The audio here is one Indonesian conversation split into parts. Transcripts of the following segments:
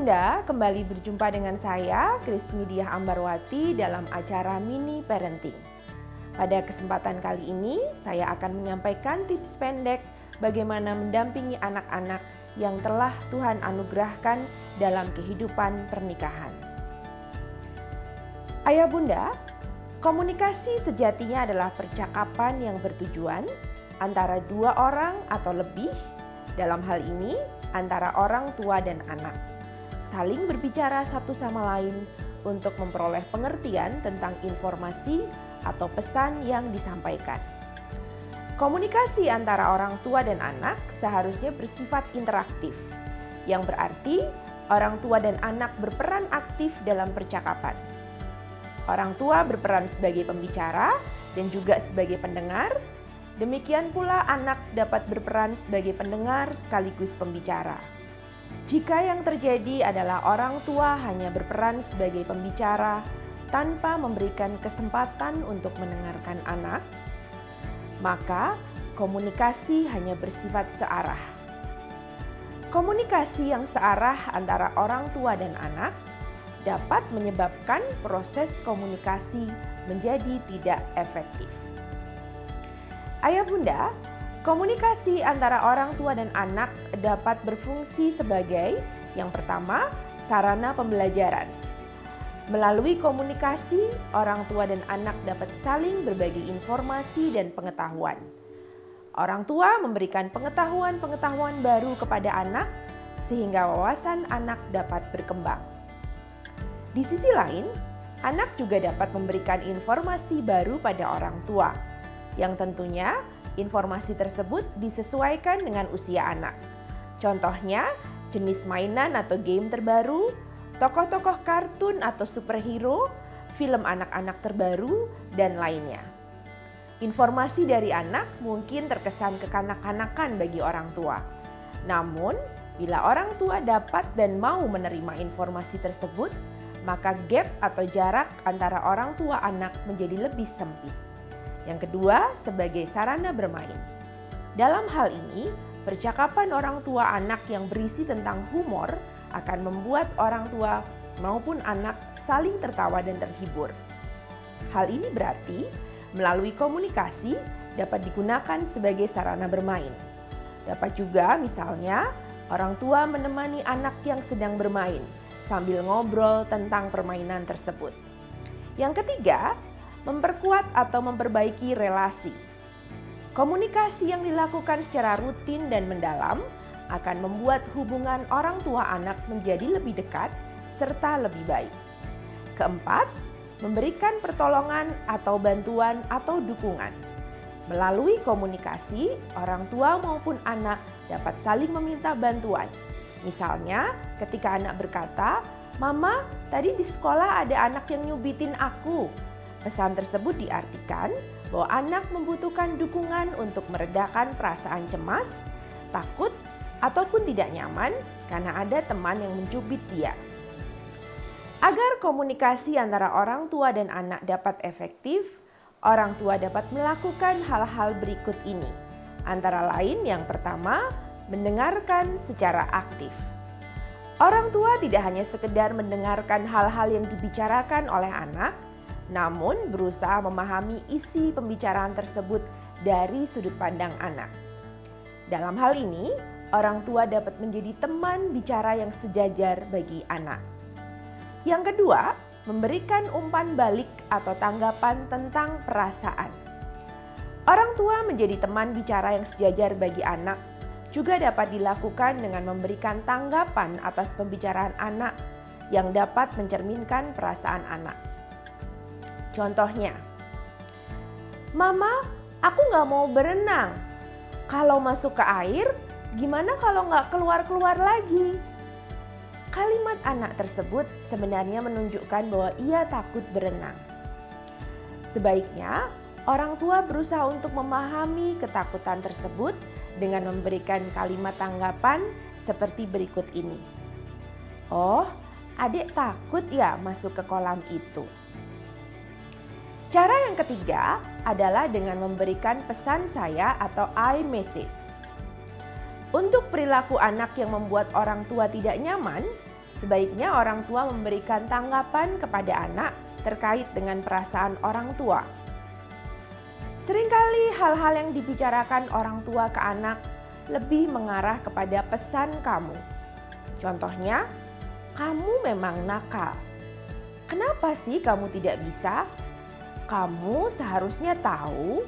Bunda, kembali berjumpa dengan saya, Krismi Diah Ambarwati dalam acara Mini Parenting. Pada kesempatan kali ini, saya akan menyampaikan tips pendek bagaimana mendampingi anak-anak yang telah Tuhan anugerahkan dalam kehidupan pernikahan. Ayah Bunda, komunikasi sejatinya adalah percakapan yang bertujuan antara dua orang atau lebih, dalam hal ini antara orang tua dan anak, saling berbicara satu sama lain untuk memperoleh pengertian tentang informasi atau pesan yang disampaikan. Komunikasi antara orang tua dan anak seharusnya bersifat interaktif, yang berarti orang tua dan anak berperan aktif dalam percakapan. Orang tua berperan sebagai pembicara dan juga sebagai pendengar, demikian pula anak dapat berperan sebagai pendengar sekaligus pembicara. Jika yang terjadi adalah orang tua hanya berperan sebagai pembicara tanpa memberikan kesempatan untuk mendengarkan anak, maka komunikasi hanya bersifat searah. Komunikasi yang searah antara orang tua dan anak dapat menyebabkan proses komunikasi menjadi tidak efektif. Ayah Bunda, komunikasi antara orang tua dan anak dapat berfungsi sebagai yang pertama, sarana pembelajaran. Melalui komunikasi, orang tua dan anak dapat saling berbagi informasi dan pengetahuan. Orang tua memberikan pengetahuan-pengetahuan baru kepada anak sehingga wawasan anak dapat berkembang. Di sisi lain, anak juga dapat memberikan informasi baru pada orang tua, yang tentunya informasi tersebut disesuaikan dengan usia anak. Contohnya, jenis mainan atau game terbaru, tokoh-tokoh kartun atau superhero, film anak-anak terbaru, dan lainnya. Informasi dari anak mungkin terkesan kekanak-kanakan bagi orang tua. Namun, bila orang tua dapat dan mau menerima informasi tersebut, maka gap atau jarak antara orang tua anak menjadi lebih sempit. Yang kedua, sebagai sarana bermain. Dalam hal ini, percakapan orang tua anak yang berisi tentang humor akan membuat orang tua maupun anak saling tertawa dan terhibur. Hal ini berarti melalui komunikasi dapat digunakan sebagai sarana bermain. Dapat juga misalnya orang tua menemani anak yang sedang bermain sambil ngobrol tentang permainan tersebut. Yang ketiga, memperkuat atau memperbaiki relasi. Komunikasi yang dilakukan secara rutin dan mendalam akan membuat hubungan orang tua anak menjadi lebih dekat serta lebih baik. Keempat, memberikan pertolongan atau bantuan atau dukungan. Melalui komunikasi, orang tua maupun anak dapat saling meminta bantuan. Misalnya, ketika anak berkata, "Mama, tadi di sekolah ada anak yang nyubitin aku." Pesan tersebut diartikan bahwa anak membutuhkan dukungan untuk meredakan perasaan cemas, takut, ataupun tidak nyaman karena ada teman yang mencubit dia. Agar komunikasi antara orang tua dan anak dapat efektif, orang tua dapat melakukan hal-hal berikut ini. Antara lain yang pertama, mendengarkan secara aktif. Orang tua tidak hanya sekedar mendengarkan hal-hal yang dibicarakan oleh anak, namun berusaha memahami isi pembicaraan tersebut dari sudut pandang anak. Dalam hal ini, orang tua dapat menjadi teman bicara yang sejajar bagi anak. Yang kedua, memberikan umpan balik atau tanggapan tentang perasaan. Orang tua menjadi teman bicara yang sejajar bagi anak juga dapat dilakukan dengan memberikan tanggapan atas pembicaraan anak yang dapat mencerminkan perasaan anak. Contohnya, "Mama, aku gak mau berenang. Kalau masuk ke air, gimana kalau gak keluar-keluar lagi?" Kalimat anak tersebut sebenarnya menunjukkan bahwa ia takut berenang. Sebaiknya, orang tua berusaha untuk memahami ketakutan tersebut dengan memberikan kalimat tanggapan seperti berikut ini. "Oh, adik takut ya masuk ke kolam itu." Cara yang ketiga adalah dengan memberikan pesan saya atau I message. Untuk perilaku anak yang membuat orang tua tidak nyaman, sebaiknya orang tua memberikan tanggapan kepada anak terkait dengan perasaan orang tua. Seringkali hal-hal yang dibicarakan orang tua ke anak lebih mengarah kepada pesan kamu. Contohnya, kamu memang nakal. Kenapa sih kamu tidak bisa? Kamu seharusnya tahu,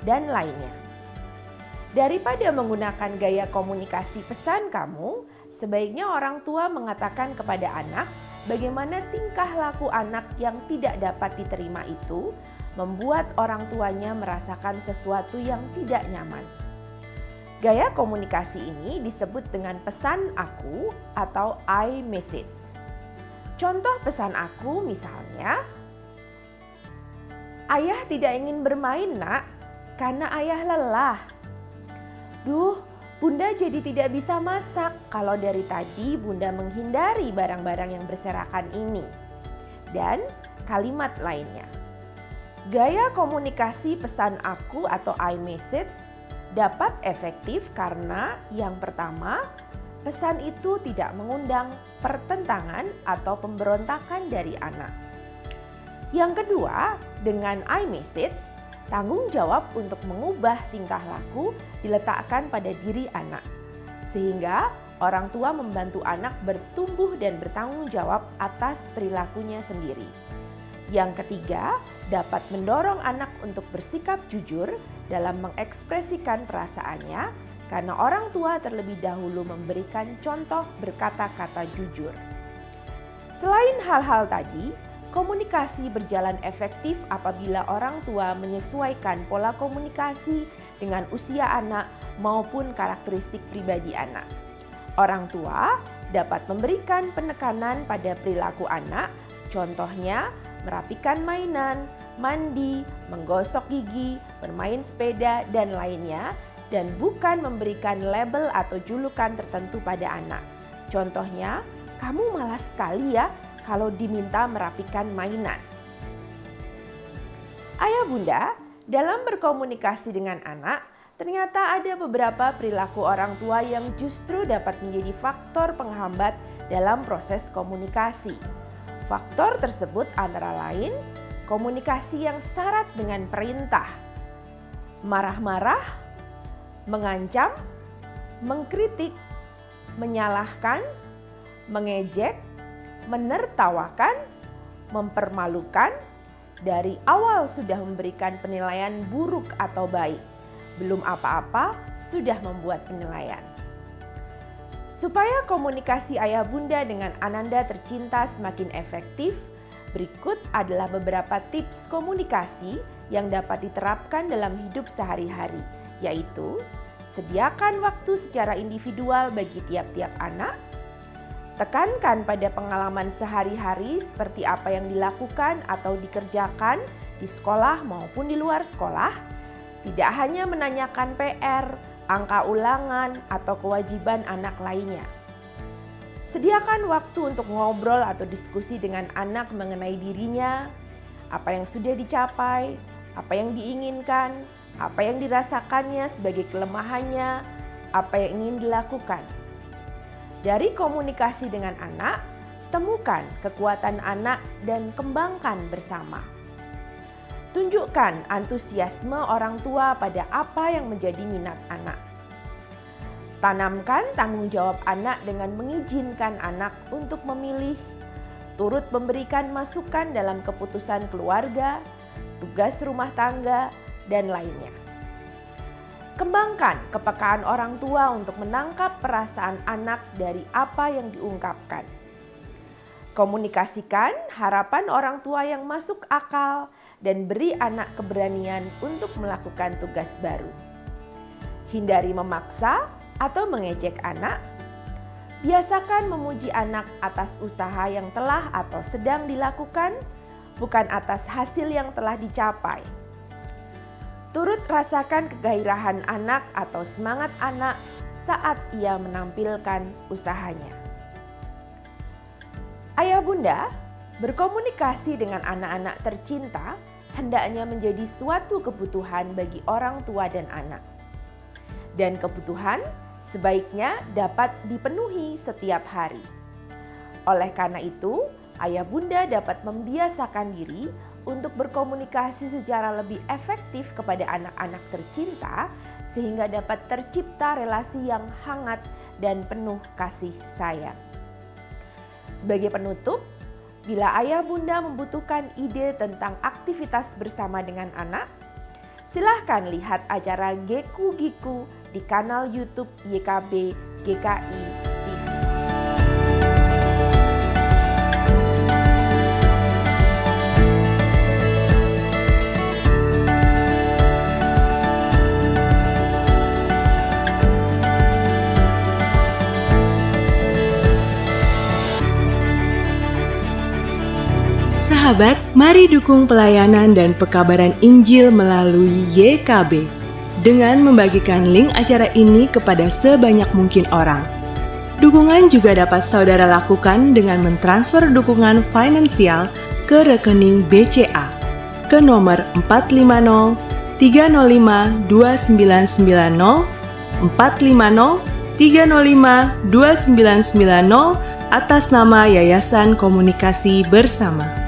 dan lainnya. Daripada menggunakan gaya komunikasi pesan kamu, sebaiknya orang tua mengatakan kepada anak bagaimana tingkah laku anak yang tidak dapat diterima itu membuat orang tuanya merasakan sesuatu yang tidak nyaman. Gaya komunikasi ini disebut dengan pesan aku atau I message. Contoh pesan aku misalnya, "Ayah tidak ingin bermain, Nak, karena ayah lelah." "Duh, Bunda jadi tidak bisa masak kalau dari tadi Bunda menghindari barang-barang yang berserakan ini." Dan kalimat lainnya. Gaya komunikasi pesan aku atau I message dapat efektif karena yang pertama, pesan itu tidak mengundang pertentangan atau pemberontakan dari anak. Yang kedua, dengan I message, tanggung jawab untuk mengubah tingkah laku diletakkan pada diri anak, sehingga orang tua membantu anak bertumbuh dan bertanggung jawab atas perilakunya sendiri. Yang ketiga, dapat mendorong anak untuk bersikap jujur dalam mengekspresikan perasaannya, karena orang tua terlebih dahulu memberikan contoh berkata-kata jujur. Selain hal-hal tadi, komunikasi berjalan efektif apabila orang tua menyesuaikan pola komunikasi dengan usia anak maupun karakteristik pribadi anak. Orang tua dapat memberikan penekanan pada perilaku anak, contohnya merapikan mainan, mandi, menggosok gigi, bermain sepeda, dan lainnya, dan bukan memberikan label atau julukan tertentu pada anak. Contohnya, "Kamu malas sekali ya kalau diminta merapikan mainan." Ayah bunda, dalam berkomunikasi dengan anak, ternyata ada beberapa perilaku orang tua yang justru dapat menjadi faktor penghambat dalam proses komunikasi. Faktor tersebut antara lain komunikasi yang syarat dengan perintah, marah-marah, mengancam, mengkritik, menyalahkan, mengejek, menertawakan, mempermalukan, dari awal sudah memberikan penilaian buruk atau baik, belum apa-apa sudah membuat penilaian. Supaya komunikasi ayah bunda dengan Ananda tercinta semakin efektif, berikut adalah beberapa tips komunikasi yang dapat diterapkan dalam hidup sehari-hari, yaitu sediakan waktu secara individual bagi tiap-tiap anak, tekankan pada pengalaman sehari-hari seperti apa yang dilakukan atau dikerjakan di sekolah maupun di luar sekolah, tidak hanya menanyakan PR, angka ulangan, atau kewajiban anak lainnya. Sediakan waktu untuk ngobrol atau diskusi dengan anak mengenai dirinya, apa yang sudah dicapai, apa yang diinginkan, apa yang dirasakannya sebagai kelemahannya, apa yang ingin dilakukan. Dari komunikasi dengan anak, temukan kekuatan anak dan kembangkan bersama. Tunjukkan antusiasme orang tua pada apa yang menjadi minat anak. Tanamkan tanggung jawab anak dengan mengizinkan anak untuk memilih, turut memberikan masukan dalam keputusan keluarga, tugas rumah tangga, dan lainnya. Kembangkan kepekaan orang tua untuk menangkap perasaan anak dari apa yang diungkapkan. Komunikasikan harapan orang tua yang masuk akal dan beri anak keberanian untuk melakukan tugas baru. Hindari memaksa atau mengejek anak. Biasakan memuji anak atas usaha yang telah atau sedang dilakukan, bukan atas hasil yang telah dicapai. Turut rasakan kegairahan anak atau semangat anak saat ia menampilkan usahanya. Ayah bunda, berkomunikasi dengan anak-anak tercinta hendaknya menjadi suatu kebutuhan bagi orang tua dan anak. Dan kebutuhan sebaiknya dapat dipenuhi setiap hari. Oleh karena itu, ayah bunda dapat membiasakan diri untuk berkomunikasi secara lebih efektif kepada anak-anak tercinta sehingga dapat tercipta relasi yang hangat dan penuh kasih sayang. Sebagai penutup, bila ayah bunda membutuhkan ide tentang aktivitas bersama dengan anak, silahkan lihat acara Geku Giku di kanal YouTube YKB GKI TV. Sahabat, mari dukung pelayanan dan pekabaran Injil melalui YKB dengan membagikan link acara ini kepada sebanyak mungkin orang. Dukungan juga dapat saudara lakukan dengan mentransfer dukungan finansial ke rekening BCA ke nomor 450 305 2990 450 305 2990 atas nama Yayasan Komunikasi Bersama.